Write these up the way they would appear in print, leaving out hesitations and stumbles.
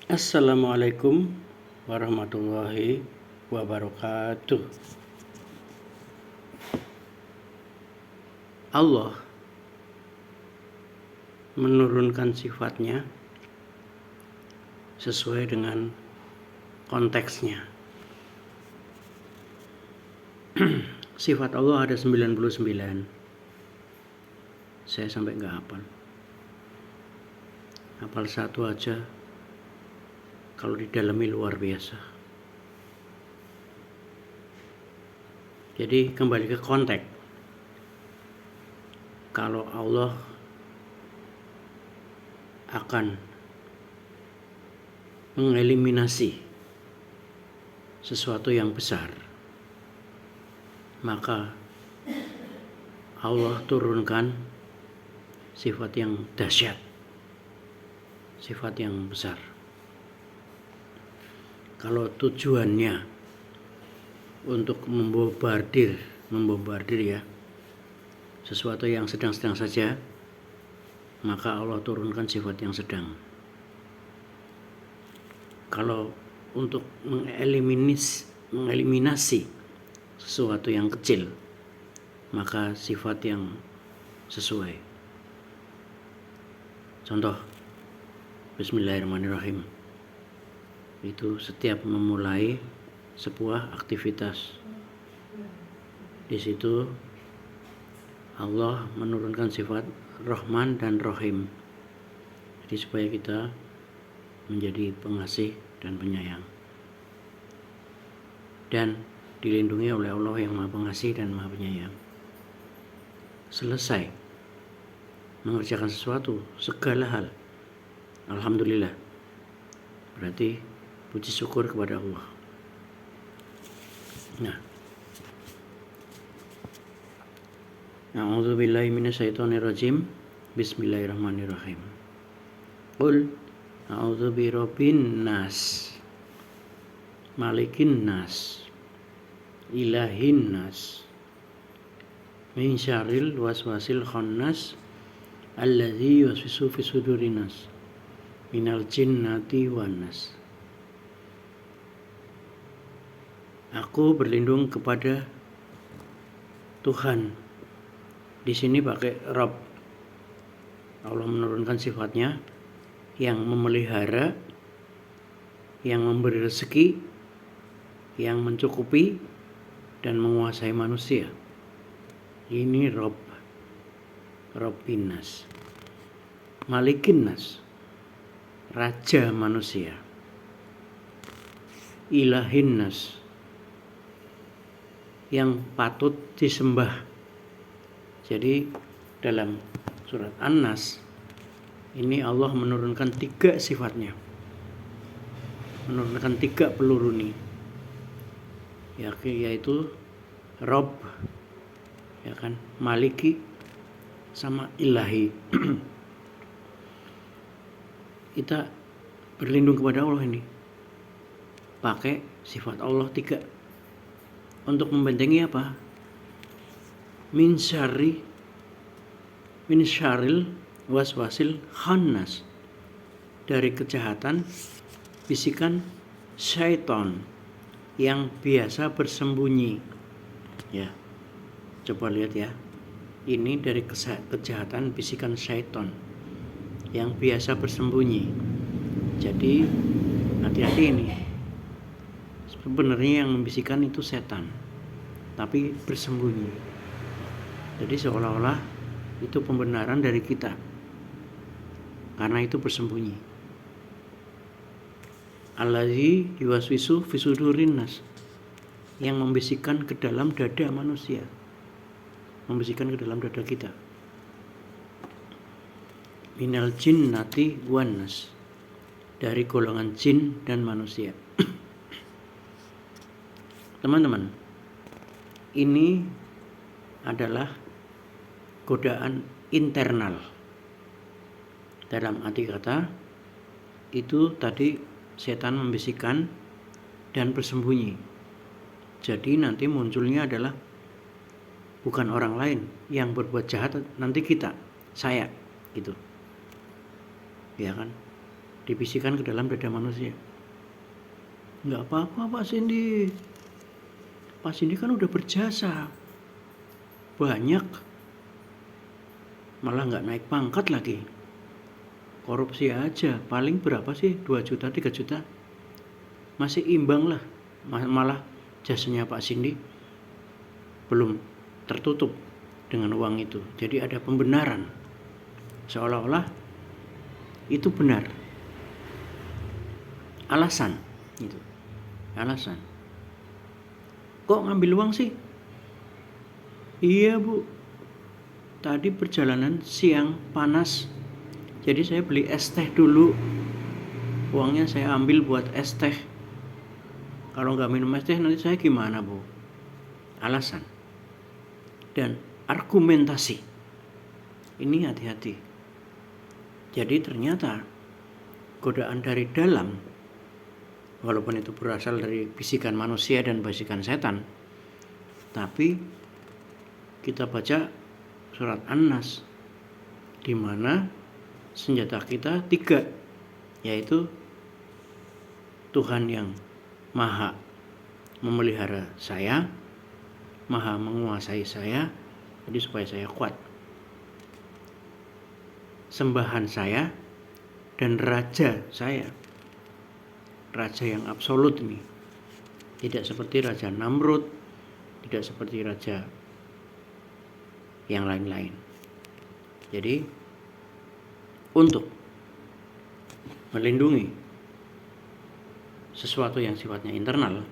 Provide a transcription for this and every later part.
Assalamualaikum warahmatullahi wabarakatuh. Allah menurunkan sifatnya sesuai dengan konteksnya. Sifat Allah ada 99. Saya sampai nggak hafal. Hafal satu aja kalau didalami luar biasa. Jadi kembali ke konteks. Kalau Allah akan mengeliminasi sesuatu yang besar, maka Allah turunkan sifat yang dahsyat, sifat yang besar. Kalau tujuannya untuk membombardir ya sesuatu yang sedang-sedang saja, maka Allah turunkan sifat yang sedang. Kalau untuk mengeliminasi sesuatu yang kecil, maka sifat yang sesuai. Contoh, Bismillahirrahmanirrahim. Itu setiap memulai sebuah aktivitas, di situ Allah menurunkan sifat Rahman dan Rahim, jadi supaya kita menjadi pengasih dan penyayang dan dilindungi oleh Allah yang Maha Pengasih dan Maha Penyayang. Selesai mengerjakan sesuatu, segala hal, alhamdulillah, berarti puji syukur kepada Allah. Nah, a'udzubillahi minasyaitonirrajim. Bismillahirrahmanirrahim. Qul a'udzu birabbin nas, malikin nas, ilahin nas, min syarril waswasil khannas, alladzi yuwaswisu fi sudurin nas, minal jinnati wan nas. Aku berlindung kepada Tuhan. Di sini pakai Rabb. Allah menurunkan sifatnya yang memelihara, yang memberi rezeki, yang mencukupi dan menguasai manusia. Ini Rabb, Rabbin nas. Malikin nas, raja manusia. Ilahin nas, yang patut disembah. Jadi dalam surat An-Nas ini Allah menurunkan 3 sifatnya, menurunkan 3 peluru ini, yaitu Rabb, ya kan, Maliki sama Ilahi. Kita berlindung kepada Allah ini pakai sifat Allah 3 untuk membentengi apa? Min syarril waswasil khannas, dari kejahatan bisikan syaitan yang biasa bersembunyi. Ya, coba lihat ya, ini dari kejahatan bisikan syaitan yang biasa bersembunyi. Jadi hati-hati ini, sebenarnya yang membisikkan itu setan, tapi bersembunyi. Jadi seolah-olah itu pembenaran dari kita, karena itu bersembunyi. Allazi yuwaswisu fi sudurin nas, yang membisikkan ke dalam dada manusia, membisikkan ke dalam dada kita. Minal jinnati wan nas, dari golongan jin dan manusia. Teman-teman, ini adalah godaan internal. Dalam arti kata itu tadi setan membisikkan dan bersembunyi. Jadi nanti munculnya adalah bukan orang lain yang berbuat jahat, nanti kita, saya gitu. Ya kan? dibisikkan ke dalam dada manusia. Nggak apa-apa Pak Cindy. Pak Cindy kan udah berjasa banyak, malah nggak naik pangkat lagi. Korupsi aja paling berapa sih, 2 juta 3 juta, masih imbang lah. Malah jasanya Pak Cindy belum tertutup dengan uang itu. Jadi ada pembenaran, seolah-olah itu benar. Alasan itu, alasan. Kok ngambil uang sih? Iya Bu, tadi perjalanan siang panas, jadi saya beli es teh dulu. Uangnya saya ambil buat es teh. Kalau nggak minum es teh nanti saya gimana Bu? Alasan dan argumentasi. Ini hati-hati. Jadi ternyata godaan dari dalam, walaupun itu berasal dari bisikan manusia dan bisikan setan, tapi kita baca surat An-Nas, di mana senjata kita 3, yaitu Tuhan yang maha memelihara saya, maha menguasai saya, jadi supaya saya kuat. Sembahan saya dan raja saya, raja yang absolut ini, tidak seperti Raja Namrud, tidak seperti raja yang lain-lain. Jadi untuk melindungi sesuatu yang sifatnya internal,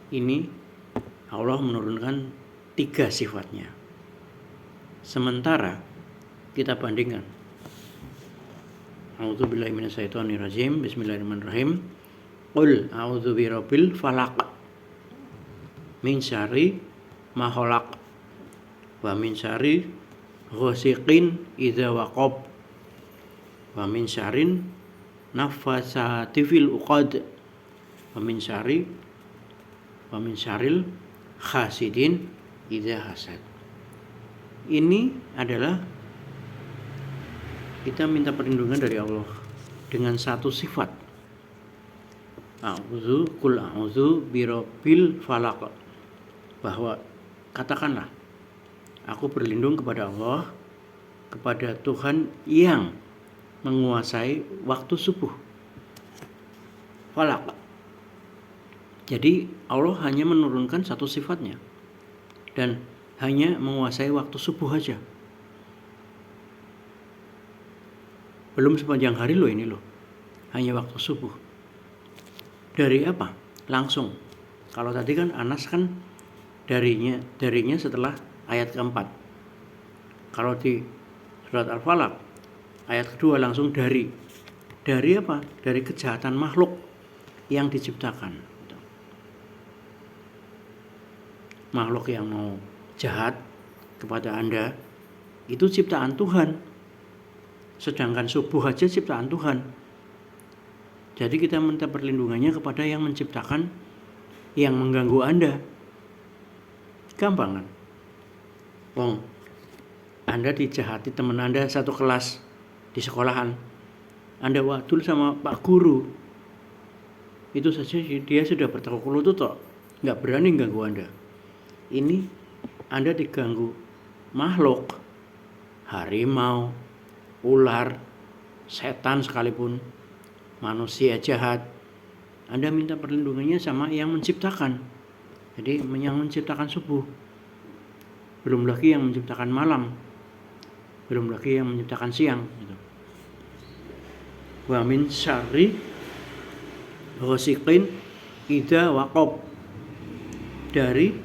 ini Allah menurunkan 3 sifatnya. Sementara kita bandingkan, A'udzubillahi minasyaitonirrajim, bismillahirrahmanirrahim. Qul a'udzu birabbil falaq min syarri ma khalaq wa min syarri ghasiqin idza waqab wa min syarrin naffasati fil uqad wa min syarril hasidin idza hasad. Ini adalah kita minta perlindungan dari Allah dengan satu sifat. Qul a'udzu birabbil falaq, bahwa katakanlah aku berlindung kepada Allah, kepada Tuhan yang menguasai waktu subuh. Falaq. Jadi Allah hanya menurunkan satu sifatnya dan hanya menguasai waktu subuh saja. Belum sepanjang hari loh ini loh, hanya waktu subuh. Dari apa? Langsung. Kalau tadi kan Anas kan darinya setelah ayat keempat. Kalau di surat Al-Falaq ayat kedua langsung dari apa? Dari kejahatan makhluk yang diciptakan. Makhluk yang mau jahat kepada Anda itu ciptaan Tuhan. Sedangkan subuh aja ciptaan Tuhan. Jadi kita minta perlindungannya kepada yang menciptakan, yang mengganggu Anda. Gampang kan? Anda dijahati teman Anda satu kelas di sekolahan. Anda wadul sama Pak Guru. Itu saja dia sudah bertekuk lutut toh, nggak berani ganggu Anda. Ini Anda diganggu makhluk, harimau, ular, setan sekalipun, manusia jahat, Anda minta perlindungannya sama yang menciptakan. Jadi yang menciptakan subuh, belum lagi yang menciptakan malam, belum lagi yang menciptakan siang gitu. Wa min syarri ghasiqin idza waqab, dari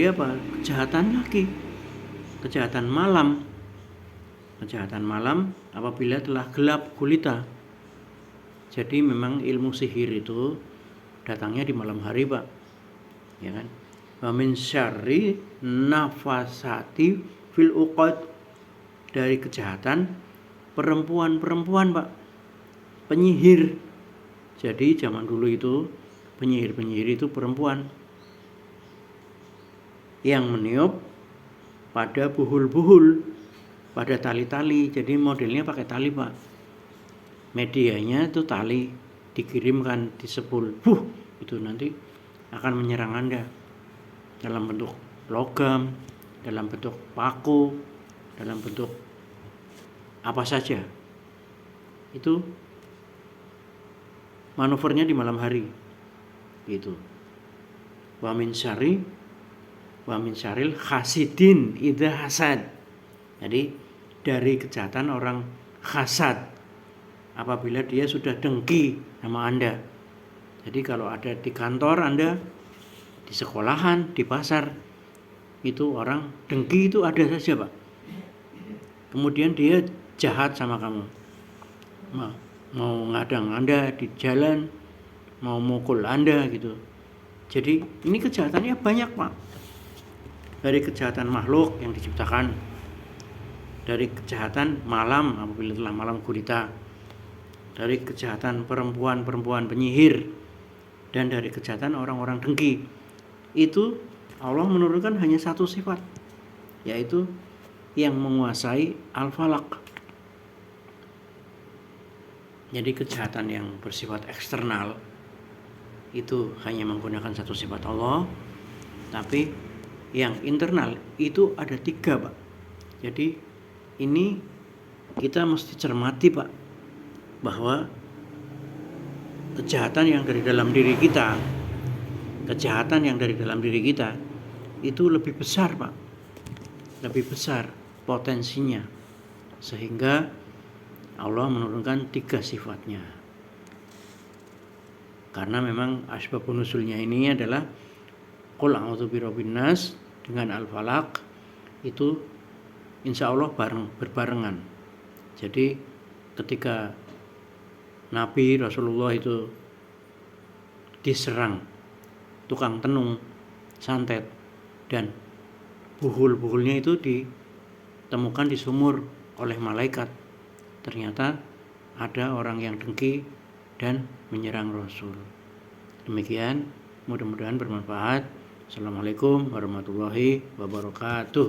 apa? Kejahatan lagi, kejahatan malam. Kejahatan malam apabila telah gelap gulita. Jadi memang ilmu sihir itu datangnya di malam hari Pak, ya kan? Wa min syarri nafasati fil uqad, dari kejahatan perempuan Pak, penyihir. Jadi zaman dulu itu penyihir itu perempuan yang meniup pada buhul-buhul, pada tali-tali. Jadi modelnya pakai tali Pak. medianya itu tali dikirimkan di sepul, itu nanti akan menyerang Anda dalam bentuk logam, dalam bentuk paku, dalam bentuk apa saja. Itu manuvernya di malam hari gitu. Wa min syaril hasidin idza hasad. Jadi dari kejahatan orang hasad apabila dia sudah dengki sama Anda. Jadi kalau ada di kantor Anda, di sekolahan, di pasar, itu orang dengki itu ada saja, Pak. Kemudian dia jahat sama kamu, mau ngadang Anda di jalan, mau mukul Anda gitu. Jadi ini kejahatannya banyak, Pak. Dari kejahatan makhluk yang diciptakan, dari kejahatan malam apabila telah malam gurita, dari kejahatan perempuan penyihir, dan dari kejahatan orang-orang dengki. Itu Allah menurunkan hanya satu sifat, yaitu yang menguasai al-falaq. Jadi kejahatan yang bersifat eksternal itu hanya menggunakan satu sifat Allah, tapi yang internal itu ada 3, Pak. Jadi ini kita mesti cermati, Pak, bahwa kejahatan yang dari dalam diri kita itu lebih besar, Pak, lebih besar potensinya, sehingga Allah menurunkan 3 sifatnya. Karena memang asbabun nuzulnya ini adalah Qul a'udzu birabbin nas dengan al-falaq, itu insya Allah berbarengan. Jadi ketika Nabi Rasulullah itu diserang tukang tenung santet dan buhul-buhulnya itu ditemukan di sumur oleh malaikat, ternyata ada orang yang dengki dan menyerang Rasul. Demikian, mudah-mudahan bermanfaat. Assalamualaikum warahmatullahi wabarakatuh.